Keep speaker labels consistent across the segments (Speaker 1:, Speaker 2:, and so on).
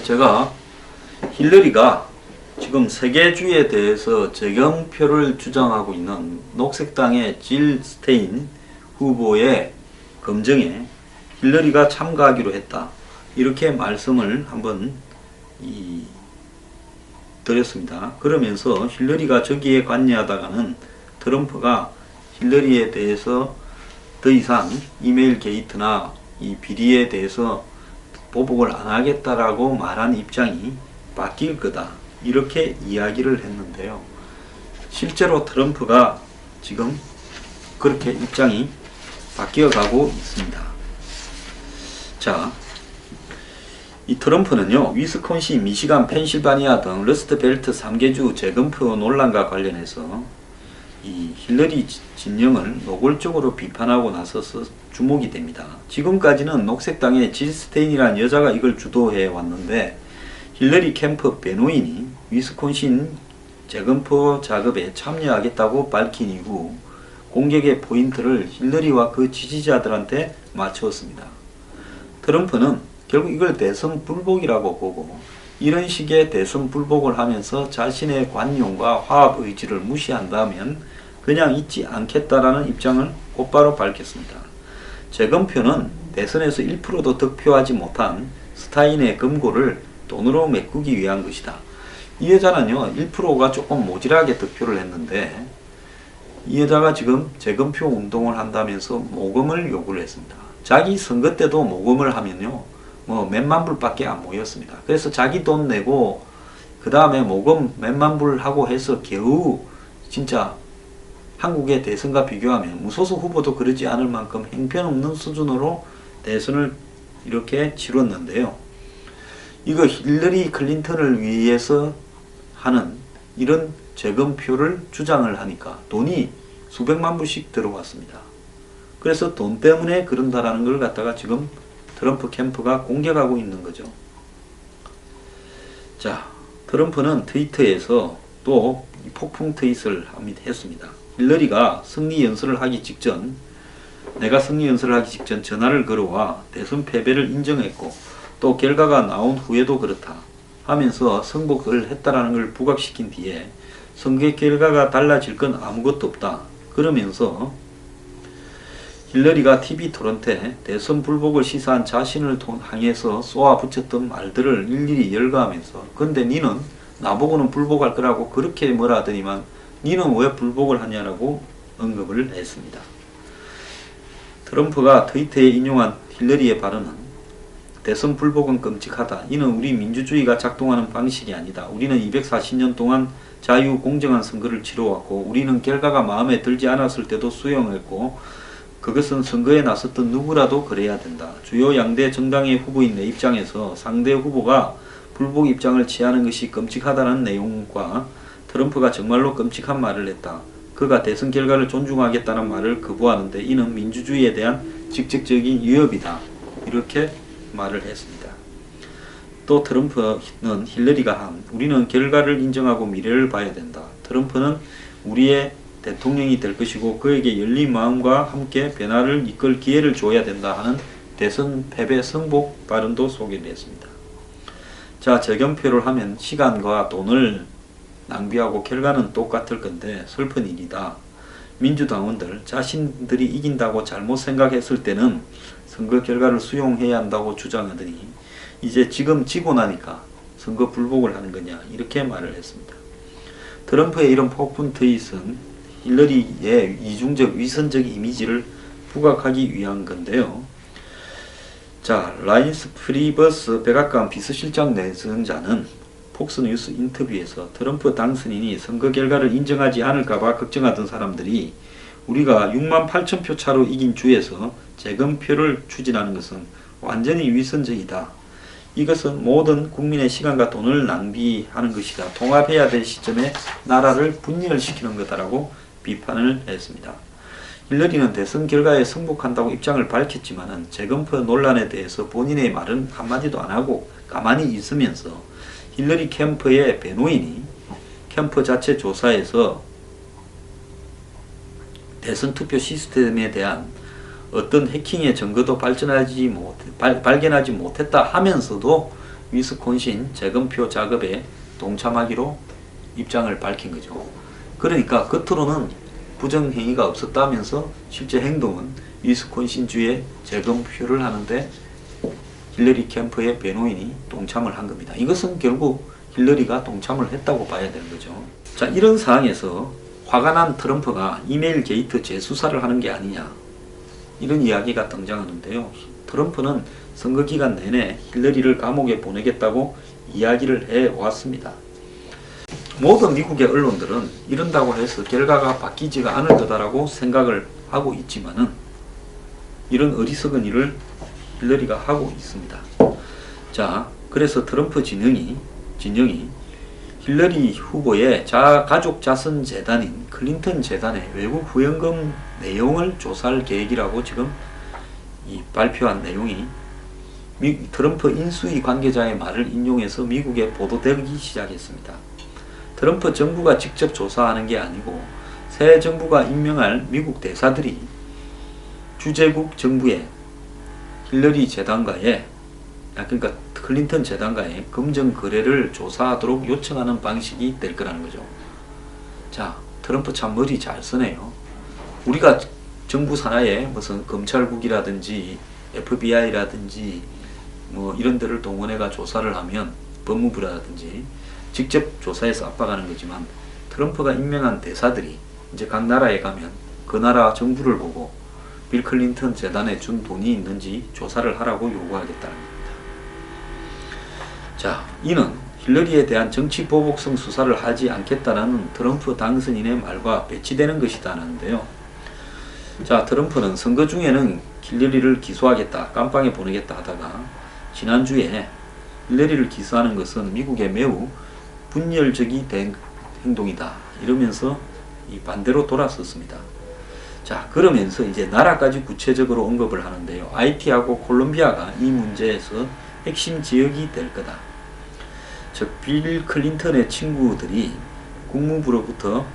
Speaker 1: 제가 힐러리가 지금 세계주의에 대해서 재경표를 주장하고 있는 녹색당의 질 스테인 후보의 검증에 힐러리가 참가하기로 했다. 이렇게 말씀을 한번 드렸습니다. 그러면서 힐러리가 저기에 관여하다가는 트럼프가 힐러리에 대해서 더 이상 이메일 게이트나 이 비리에 대해서 보복을 안 하겠다라고 말한 입장이 바뀔 거다. 이렇게 이야기를 했는데요. 실제로 트럼프가 지금 그렇게 입장이 바뀌어가고 있습니다. 자, 이 트럼프는요, 위스콘신, 미시간, 펜실바니아 등 러스트벨트 3개주 재검표 논란과 관련해서 이 힐러리 진영을 노골적으로 비판하고 나서서 주목이 됩니다. 지금까지는 녹색당의 질 스테인이라는 여자가 이걸 주도해 왔는데 힐러리 캠프 변호인이 위스콘신 재검표 작업에 참여하겠다고 밝힌 이후 공격의 포인트를 힐러리와 그 지지자들한테 맞추었습니다. 트럼프는 결국 이걸 대선 불복이라고 보고 이런 식의 대선 불복을 하면서 자신의 관용과 화합 의지를 무시한다면 그냥 잊지 않겠다라는 입장을 곧바로 밝혔습니다. 재검표는 대선에서 1%도 득표하지 못한 스타인의 금고를 돈으로 메꾸기 위한 것이다. 이 여자는요, 1%가 조금 모자라게 득표를 했는데 이 여자가 지금 재검표 운동을 한다면서 모금을 요구를 했습니다. 자기 선거 때도 모금을 하면요, 뭐 몇만 불밖에 안 모였습니다. 그래서 자기 돈 내고 그 다음에 모금 몇만 불 하고 해서 겨우 진짜 한국의 대선과 비교하면 무소속 후보도 그러지 않을 만큼 형편없는 수준으로 대선을 이렇게 치렀는데요. 이거 힐러리 클린턴을 위해서 하는 이런 재검표를 주장을 하니까 돈이 수백만 불씩 들어왔습니다. 그래서 돈 때문에 그런다라는 걸 갖다가 지금 트럼프 캠프가 공격하고 있는 거죠. 자, 트럼프는 트위터에서 또 폭풍 트윗을 했습니다. 힐러리가 승리 연설을 하기 직전, 내가 승리 연설을 하기 직전 전화를 걸어와 대선 패배를 인정했고 또 결과가 나온 후에도 그렇다 하면서 승복을 했다라는 걸 부각시킨 뒤에 선거 결과가 달라질 건 아무것도 없다 그러면서 힐러리가 TV 토론 때 대선 불복을 시사한 자신을 향해서 쏘아붙였던 말들을 일일이 열거하면서 근데 니는 나보고는 불복할 거라고 그렇게 뭐라 하더니만 니는 왜 불복을 하냐라고 언급을 했습니다. 트럼프가 트위터에 인용한 힐러리의 발언은 대선 불복은 끔찍하다. 이는 우리 민주주의가 작동하는 방식이 아니다. 우리는 240년 동안 자유 공정한 선거를 치러왔고 우리는 결과가 마음에 들지 않았을 때도 수용했고 그것은 선거에 나섰던 누구라도 그래야 된다. 주요 양대 정당의 후보인 내 입장에서 상대 후보가 불복 입장을 취하는 것이 끔찍하다는 내용과 트럼프가 정말로 끔찍한 말을 했다. 그가 대선 결과를 존중하겠다는 말을 거부하는데 이는 민주주의에 대한 직접적인 위협이다. 이렇게 말을 했습니다. 또 트럼프는 힐러리가 한 우리는 결과를 인정하고 미래를 봐야 된다. 트럼프는 우리의 대통령이 될 것이고 그에게 열린 마음과 함께 변화를 이끌 기회를 줘야 된다 하는 대선 패배 승복 발언도 소개를 했습니다. 자, 재검표를 하면 시간과 돈을 낭비하고 결과는 똑같을 건데 슬픈 일이다. 민주당원들 자신들이 이긴다고 잘못 생각했을 때는 선거 결과를 수용해야 한다고 주장하더니 이제 지금 지고 나니까 선거 불복을 하는 거냐 이렇게 말을 했습니다. 트럼프의 이런 폭풍 트윗은 힐러리의 이중적 위선적 이미지를 부각하기 위한 건데요. 자, 라인스 프리버스 백악관 비서실장 내정자는 폭스뉴스 인터뷰에서 트럼프 당선인이 선거 결과를 인정하지 않을까봐 걱정하던 사람들이 우리가 6만 8천 표 차로 이긴 주에서 재검표를 추진하는 것은 완전히 위선적이다. 이것은 모든 국민의 시간과 돈을 낭비하는 것이다. 통합해야 될 시점에 나라를 분열시키는 거다라고 비판을 했습니다. 힐러리는 대선 결과에 승복한다고 입장을 밝혔지만 재검표 논란에 대해서 본인의 말은 한마디도 안 하고 가만히 있으면서 힐러리 캠프의 변호인이 캠프 자체 조사에서 대선 투표 시스템에 대한 어떤 해킹의 증거도 발견하지 못했다 하면서도 위스콘신 재검표 작업에 동참하기로 입장을 밝힌 거죠. 그러니까 겉으로는 부정행위가 없었다면서 실제 행동은 위스콘신주에 재검표를 하는데 힐러리 캠프의 변호인이 동참을 한 겁니다. 이것은 결국 힐러리가 동참을 했다고 봐야 되는 거죠. 자, 이런 상황에서 화가 난 트럼프가 이메일 게이트 재수사를 하는 게 아니냐, 이런 이야기가 등장하는데요. 트럼프는 선거 기간 내내 힐러리를 감옥에 보내겠다고 이야기를 해왔습니다. 모든 미국의 언론들은 이런다고 해서 결과가 바뀌지가 않을 거다라고 생각을 하고 있지만은 이런 어리석은 일을 힐러리가 하고 있습니다. 자, 그래서 트럼프 진영이 힐러리 후보의 가족 자선 재단인 클린턴 재단의 외국 후원금 내용을 조사할 계획이라고 지금 발표한 내용이 트럼프 인수위 관계자의 말을 인용해서 미국에 보도되기 시작했습니다. 트럼프 정부가 직접 조사하는 게 아니고 새 정부가 임명할 미국 대사들이 주재국 정부의 힐러리 재단과의, 그러니까 클린턴 재단과의 검정 거래를 조사하도록 요청하는 방식이 될 거라는 거죠. 자, 트럼프 참 머리 잘 쓰네요. 우리가 정부 산하에 무슨 검찰국이라든지 FBI라든지 뭐 이런 데를 동원해가 조사를 하면, 법무부라든지 직접 조사해서 압박하는 거지만, 트럼프가 임명한 대사들이 이제 각 나라에 가면 그 나라 정부를 보고 빌 클린턴 재단에 준 돈이 있는지 조사를 하라고 요구하겠다는 겁니다. 자, 이는 힐러리에 대한 정치 보복성 수사를 하지 않겠다는 트럼프 당선인의 말과 배치되는 것이다는데요. 자, 트럼프는 선거 중에는 힐러리를 기소하겠다, 깜빵에 보내겠다 하다가 지난주에 힐러리를 기소하는 것은 미국에 매우 분열적이 된 행동이다 이러면서 반대로 돌아섰습니다. 자, 그러면서 이제 나라까지 구체적으로 언급을 하는데요. 하이티하고 콜롬비아가 이 문제에서 핵심 지역이 될 거다. 즉, 빌 클린턴의 친구들이 국무부로부터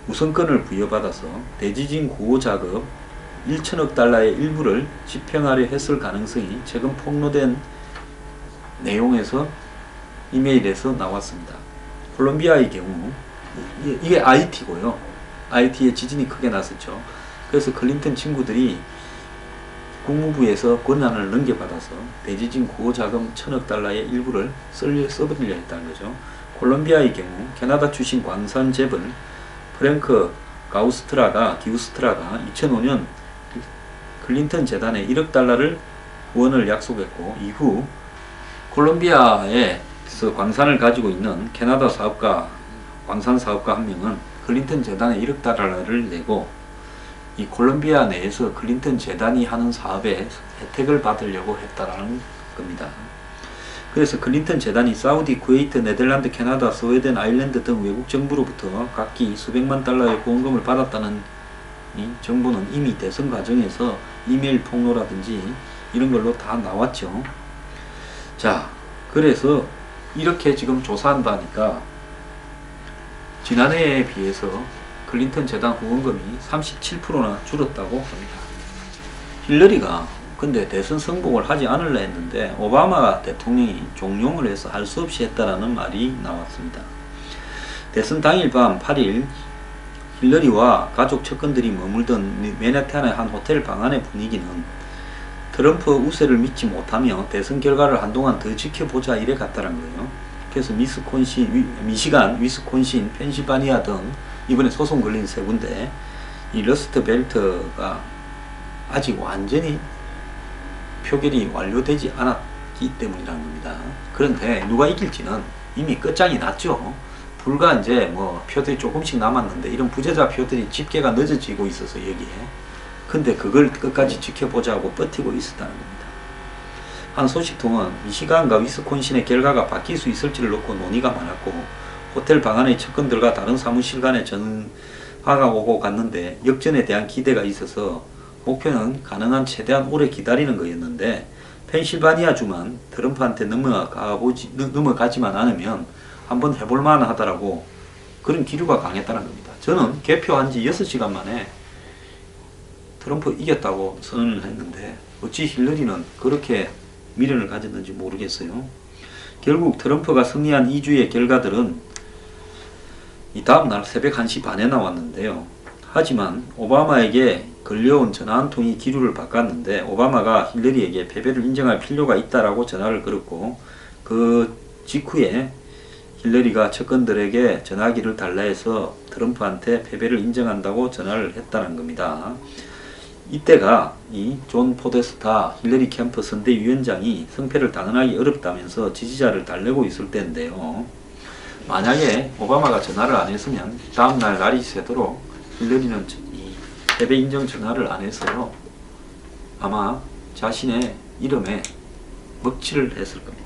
Speaker 1: 우선권을 부여받아서 대지진 구호 작업 1천억 달러의 일부를 집행하려 했을 가능성이 최근 폭로된 내용에서, 이메일에서 나왔습니다. 콜롬비아의 경우 이게 하이티고요. 하이티에 지진이 크게 났었죠. 그래서 클린턴 친구들이 국무부에서 권한을 넘겨받아서 대지진 구호 자금 1천억 달러의 일부를 써버리려 했다는 거죠. 콜롬비아의 경우 캐나다 출신 광산 재벌 프랭크 기우스트라가 2005년 클린턴 재단에 1억 달러를 후원을 약속했고, 이후 콜롬비아에서 광산을 가지고 있는 캐나다 광산 사업가 한 명은 클린턴 재단에 1억 달러를 내고 이 콜롬비아 내에서 클린턴 재단이 하는 사업에 혜택을 받으려고 했다라는 겁니다. 그래서 클린턴 재단이 사우디, 쿠웨이트, 네덜란드, 캐나다, 스웨덴, 아일랜드 등 외국 정부로부터 각기 수백만 달러의 후원금을 받았다는 이 정보는 이미 대선 과정에서 이메일 폭로라든지 이런 걸로 다 나왔죠. 자, 그래서 이렇게 지금 조사한다니까 지난해에 비해서 클린턴 재단 후원금이 37%나 줄었다고 합니다. 힐러리가 근데 대선 승복을 하지 않으려 했는데 오바마 대통령이 종용을 해서 할 수 없이 했다라는 말이 나왔습니다. 대선 당일 밤 8일 힐러리와 가족 측근들이 머물던 맨해튼의 한 호텔 방 안의 분위기는 트럼프 우세를 믿지 못하며 대선 결과를 한동안 더 지켜보자 이래 갔다는 거예요. 그래서 미시간, 위스콘신, 펜실바니아 등 이번에 소송 걸린 세 군데 이 러스트 벨트가 아직 완전히 표결이 완료되지 않았기 때문이라는 겁니다. 그런데 누가 이길지는 이미 끝장이 났죠. 불과 이제 뭐 표들이 조금씩 남았는데 이런 부재자 표들이 집계가 늦어지고 있어서 여기에. 근데 그걸 끝까지 지켜보자고 버티고 있었다는 겁니다. 한 소식통은 미시간과 위스콘신의 결과가 바뀔 수 있을지를 놓고 논의가 많았고, 호텔 방 안의 측근들과 다른 사무실 간의 전화가 오고 갔는데 역전에 대한 기대가 있어서 목표는 가능한 최대한 오래 기다리는 거였는데, 펜실바니아주만 트럼프한테 넘어가지만 않으면 한번 해볼만 하더라고, 그런 기류가 강했다는 겁니다. 저는 개표한 지 6시간 만에 트럼프 이겼다고 선언을 했는데 어찌 힐러리는 그렇게 미련을 가졌는지 모르겠어요. 결국 트럼프가 승리한 2주의 결과들은 이 다음날 새벽 1시 반에 나왔는데요. 하지만 오바마에게 걸려온 전화 한 통이 기류를 바꿨는데 오바마가 힐러리에게 패배를 인정할 필요가 있다라고 전화를 걸었고 그 직후에 힐러리가 측근들에게 전화기를 달라 해서 트럼프한테 패배를 인정한다고 전화를 했다는 겁니다. 이때가 이 존 포데스타 힐러리 캠프 선대위원장이 성패를 단언하기 어렵다면서 지지자를 달래고 있을 때인데요. 만약에 오바마가 전화를 안 했으면 다음날 날이 새도록 힐러리는 이 패배 인정 전화를 안 했어요. 아마 자신의 이름에 먹칠을 했을 겁니다.